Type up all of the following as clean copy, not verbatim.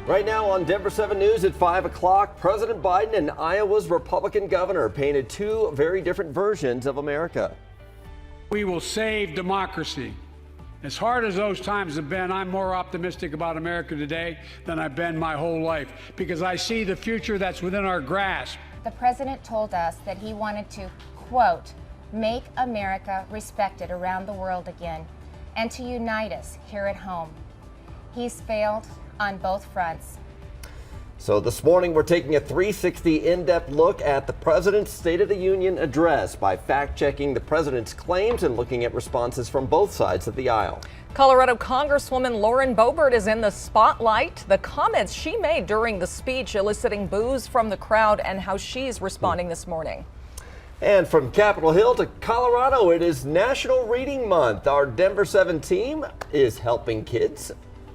Right now on Denver 7 News at 5 o'clock, President Biden and Iowa's Republican governor painted two very different versions of America. We will save democracy. As hard as those times have been, I'm more optimistic about America today than I've been my whole life, because I see the future that's within our grasp. The president told us that he wanted to, quote, make America respected around the world again, and to unite us here at home. He's failed on both fronts. So this morning we're taking a 360 in-depth look at the president's State of the Union address by fact-checking the president's claims and looking at responses from both sides of the aisle. Colorado Congresswoman Lauren Boebert is in the spotlight. The comments she made during the speech eliciting boos from the crowd and how she's responding this morning. And from Capitol Hill to Colorado, it is National Reading Month. Our Denver 7 team is helping kids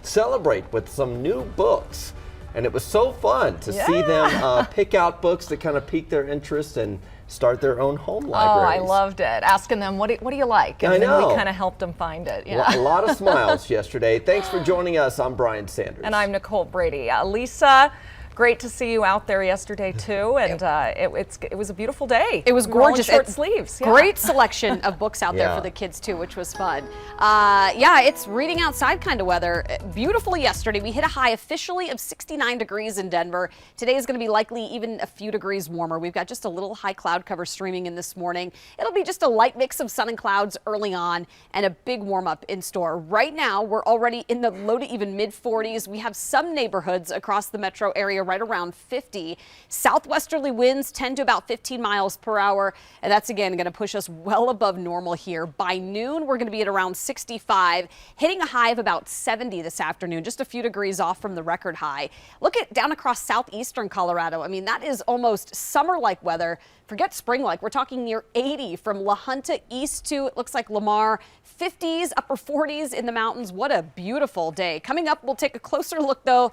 celebrate with some new books. And it was so fun to see them pick out books that kind of pique their interest and start their own home libraries. Oh, I loved it. Asking them, what do you like? And then we kind of helped them find it. Yeah. A lot of smiles yesterday. Thanks for joining us. I'm Brian Sanders. And I'm Nicole Brady. Lisa, great to see you out there yesterday too, and it was a beautiful day. It was gorgeous. Short sleeves. Yeah. Great selection of books out there for the kids too, which was fun. Yeah, it's reading outside kind of weather. Beautiful yesterday. We hit a high officially of 69 degrees in Denver. Today is going to be likely even a few degrees warmer. We've got just a little high cloud cover streaming in this morning. It'll be just a light mix of sun and clouds early on and a big warm up in store. Right now, we're already in the low to even mid 40s. We have some neighborhoods across the metro area right around 50. Southwesterly winds 10 to about 15 miles per hour, and that's again going to push us well above normal here. By noon, we're going to be at around 65, hitting a high of about 70 this afternoon, just a few degrees off from the record high. Look at down across southeastern Colorado. I mean, that is almost summer-like weather. Forget spring-like. We're talking near 80 from La Junta east to, it looks like Lamar, 50s, upper 40s in the mountains. What a beautiful day. Coming up, we'll take a closer look, though,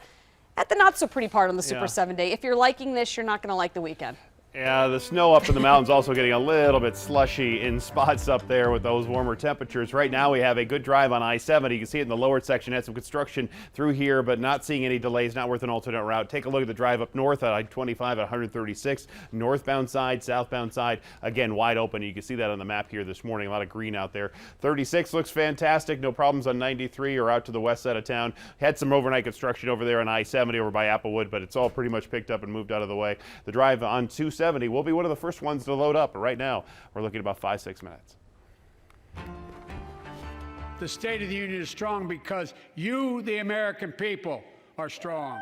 at the not-so-pretty part on the Super 7 day. If you're liking this, you're not going to like the weekend. Yeah, the snow up in the mountains also getting a little bit slushy in spots up there with those warmer temperatures. Right now we have a good drive on I-70. You can see it in the lower section. Had some construction through here, but not seeing any delays, not worth an alternate route. Take a look at the drive up north at I-25 at 136. Northbound side, southbound side, again, wide open. You can see that on the map here this morning. A lot of green out there. 36 looks fantastic. No problems on 93 or out to the west side of town. Had some overnight construction over there on I-70 over by Applewood, but it's all pretty much picked up and moved out of the way. The drive on 270 will be one of the first ones to load up. Right now, we're looking at about 5-6 minutes. The State of the Union is strong because you, the American people, are strong.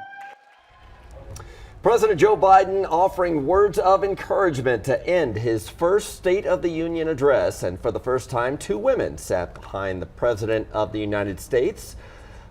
President Joe Biden offering words of encouragement to end his first State of the Union address. And for the first time, two women sat behind the President of the United States.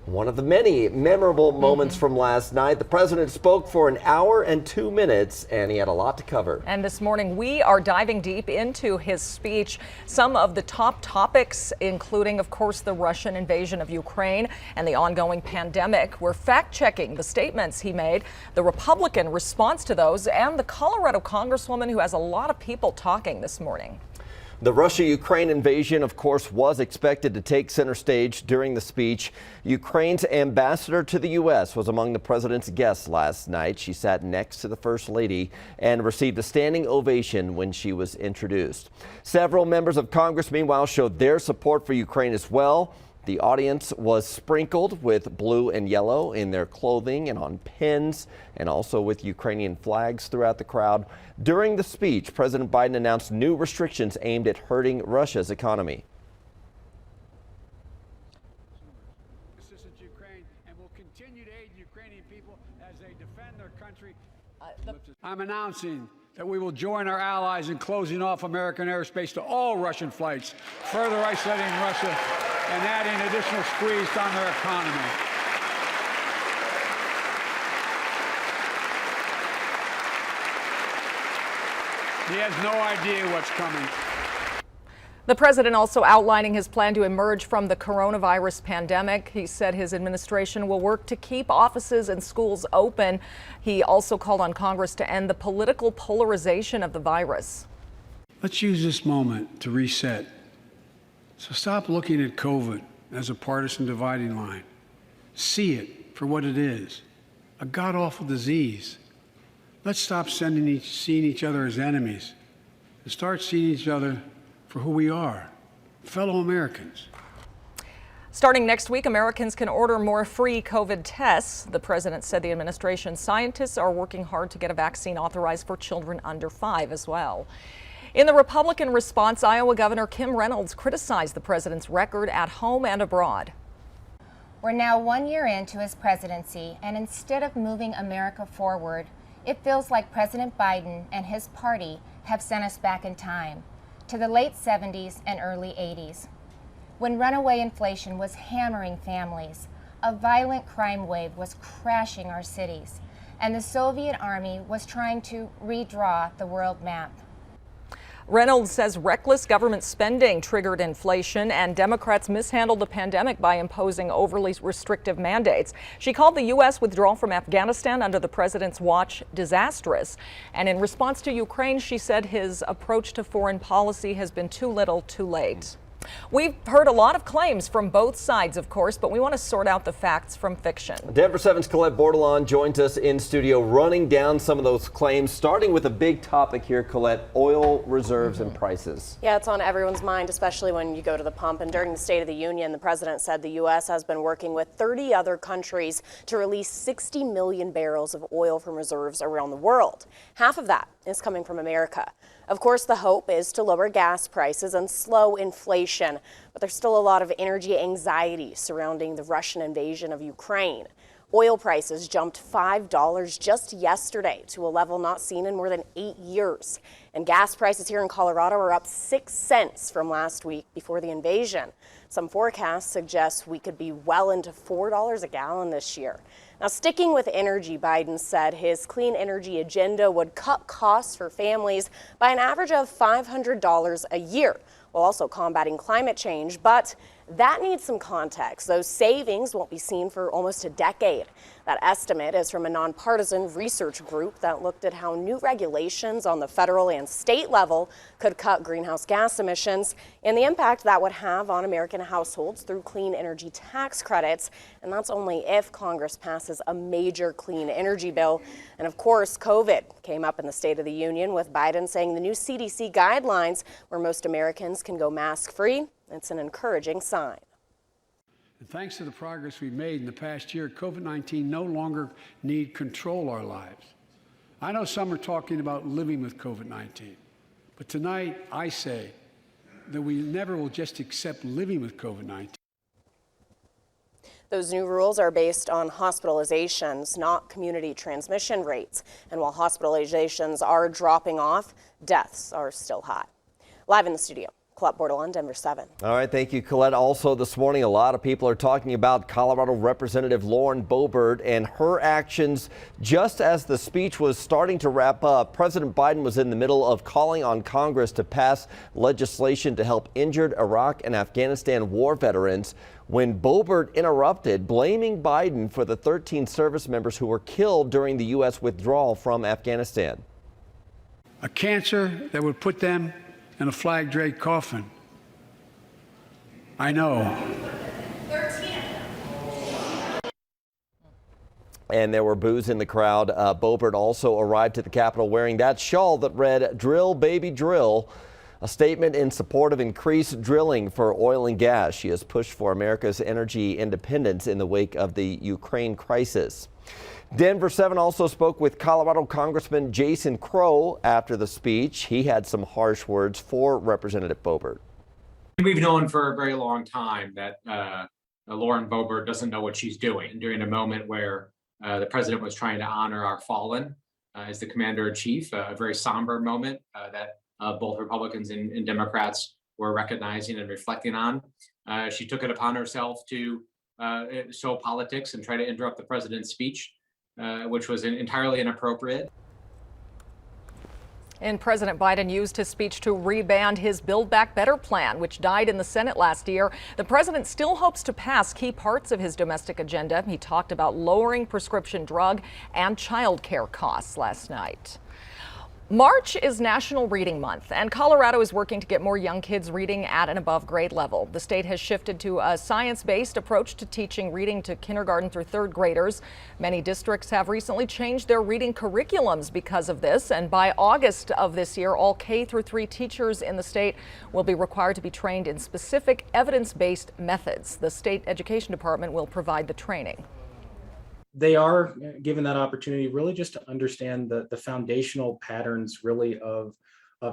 One of the many memorable moments from last night. The president spoke for an hour and 2 minutes, and he had a lot to cover. And this morning, we are diving deep into his speech. Some of the top topics, including, of course, the Russian invasion of Ukraine and the ongoing pandemic. We're fact-checking the statements he made, the Republican response to those, and the Colorado Congresswoman who has a lot of people talking this morning. The Russia-Ukraine invasion, of course, was expected to take center stage during the speech. Ukraine's ambassador to the U.S. was among the president's guests last night. She sat next to the First Lady and received a standing ovation when she was introduced. Several members of Congress, meanwhile, showed their support for Ukraine as well. The audience was sprinkled with blue and yellow in their clothing and on pins, and also with Ukrainian flags throughout the crowd. During the speech, President Biden announced new restrictions aimed at hurting Russia's economy. Assistance to Ukraine, and will continue to aid Ukrainian people as they defend their country. I'm announcing that we will join our allies in closing off American airspace to all Russian flights, further isolating Russia and adding additional squeeze on their economy. He has no idea what's coming. The president also outlining his plan to emerge from the coronavirus pandemic. He said his administration will work to keep offices and schools open. He also called on Congress to end the political polarization of the virus. Let's use this moment to reset. So stop looking at COVID as a partisan dividing line. See it for what it is, a god-awful disease. Let's stop seeing each other as enemies and start seeing each other for who we are, fellow Americans. Starting next week, Americans can order more free COVID tests. The president said the administration's scientists are working hard to get a vaccine authorized for children under 5 as well. In the Republican response, Iowa Governor Kim Reynolds criticized the president's record at home and abroad. We're now 1 year into his presidency, and instead of moving America forward, it feels like President Biden and his party have sent us back in time to the late 70s and early 80s, when runaway inflation was hammering families, a violent crime wave was crashing our cities, and the Soviet Army was trying to redraw the world map. Reynolds says reckless government spending triggered inflation, and Democrats mishandled the pandemic by imposing overly restrictive mandates. She called the U.S. withdrawal from Afghanistan under the president's watch disastrous. And in response to Ukraine, she said his approach to foreign policy has been too little, too late. We've heard a lot of claims from both sides, of course, but we want to sort out the facts from fiction. Denver 7's Colette Bordelon joins us in studio, running down some of those claims, starting with a big topic here, Colette, oil reserves and prices. Yeah, it's on everyone's mind, especially when you go to the pump. And during the State of the Union, the president said the U.S. has been working with 30 other countries to release 60 million barrels of oil from reserves around the world. Half of that is coming from America. Of course, the hope is to lower gas prices and slow inflation, but there's still a lot of energy anxiety surrounding the Russian invasion of Ukraine. Oil prices jumped $5 just yesterday to a level not seen in more than 8 years. And gas prices here in Colorado are up 6 cents from last week before the invasion. Some forecasts suggest we could be well into $4 a gallon this year. Now, sticking with energy, Biden said his clean energy agenda would cut costs for families by an average of $500 a year, while also combating climate change. But that needs some context. Those savings won't be seen for almost a decade. That estimate is from a nonpartisan research group that looked at how new regulations on the federal and state level could cut greenhouse gas emissions and the impact that would have on American households through clean energy tax credits. And that's only if Congress passes a major clean energy bill. And of course, COVID came up in the State of the Union, with Biden saying the new CDC guidelines, where most Americans can go mask-free, it's an encouraging sign. And thanks to the progress we've made in the past year, COVID-19 no longer need control our lives. I know some are talking about living with COVID-19, but tonight I say that we never will just accept living with COVID-19. Those new rules are based on hospitalizations, not community transmission rates. And while hospitalizations are dropping off, deaths are still high. Live in the studio, Colette Bordelon, Denver 7. All right, thank you, Colette. Also this morning, a lot of people are talking about Colorado Representative Lauren Boebert and her actions just as the speech was starting to wrap up. President Biden was in the middle of calling on Congress to pass legislation to help injured Iraq and Afghanistan war veterans when Boebert interrupted, blaming Biden for the 13 service members who were killed during the U.S. withdrawal from Afghanistan. A cancer that would put them in a flag draped coffin. I know. 13. And there were boos in the crowd. Boebert also arrived to the Capitol wearing that shawl that read, "Drill, baby, drill," a statement in support of increased drilling for oil and gas. She has pushed for America's energy independence in the wake of the Ukraine crisis. Denver 7 also spoke with Colorado Congressman Jason Crow after the speech. He had some harsh words for Representative Boebert. We've known for a very long time that Lauren Boebert doesn't know what she's doing. During a moment where the president was trying to honor our fallen as the commander-in-chief, a very somber moment that both Republicans and Democrats were recognizing and reflecting on. She took it upon herself to sow politics and try to interrupt the president's speech, which was entirely inappropriate. And President Biden used his speech to reband his Build Back Better plan, which died in the Senate last year. The president still hopes to pass key parts of his domestic agenda. He talked about lowering prescription drug and child care costs last night. March is National Reading Month, and Colorado is working to get more young kids reading at and above grade level. The state has shifted to a science-based approach to teaching reading to kindergarten through third graders. Many districts have recently changed their reading curriculums because of this, and by August of this year, all K through 3 teachers in the state will be required to be trained in specific evidence-based methods. The state education department will provide the training. They are given that opportunity really just to understand the foundational patterns really of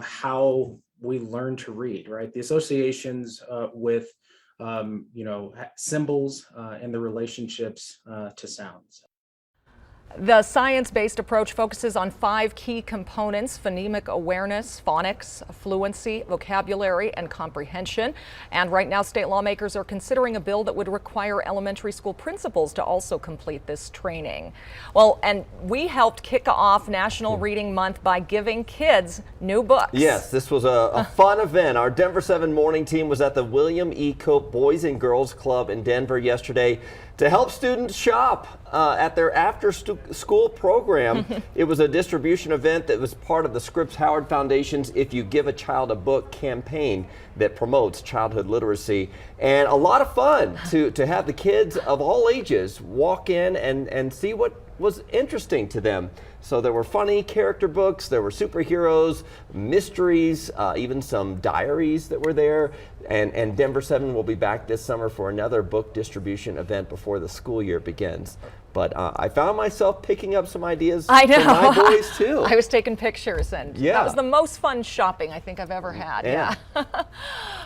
how we learn to read, right? The associations with symbols and the relationships to sounds. The science-based approach focuses on 5 key components: phonemic awareness, phonics, fluency, vocabulary, and comprehension. And right now, state lawmakers are considering a bill that would require elementary school principals to also complete this training. Well, and we helped kick off National Reading Month by giving kids new books. Yes, this was a fun event. Our Denver 7 morning team was at the William E. Cope Boys and Girls Club in Denver yesterday to help students shop at their after-school program. It was a distribution event that was part of the Scripps Howard Foundation's If You Give a Child a Book campaign that promotes childhood literacy. And a lot of fun to have the kids of all ages walk in and see what was interesting to them. So there were funny character books, there were superheroes, mysteries, even some diaries that were there. And Denver 7 will be back this summer for another book distribution event before the school year begins. But I found myself picking up some ideas for my boys too. I was taking pictures, and that was the most fun shopping I think I've ever had. Yeah.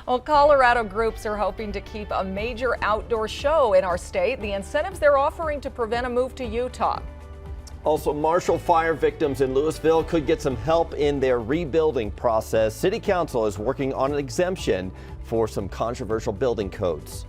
Well, Colorado groups are hoping to keep a major outdoor show in our state. The incentives they're offering to prevent a move to Utah. Also, Marshall fire victims in Louisville could get some help in their rebuilding process. City Council is working on an exemption for some controversial building codes.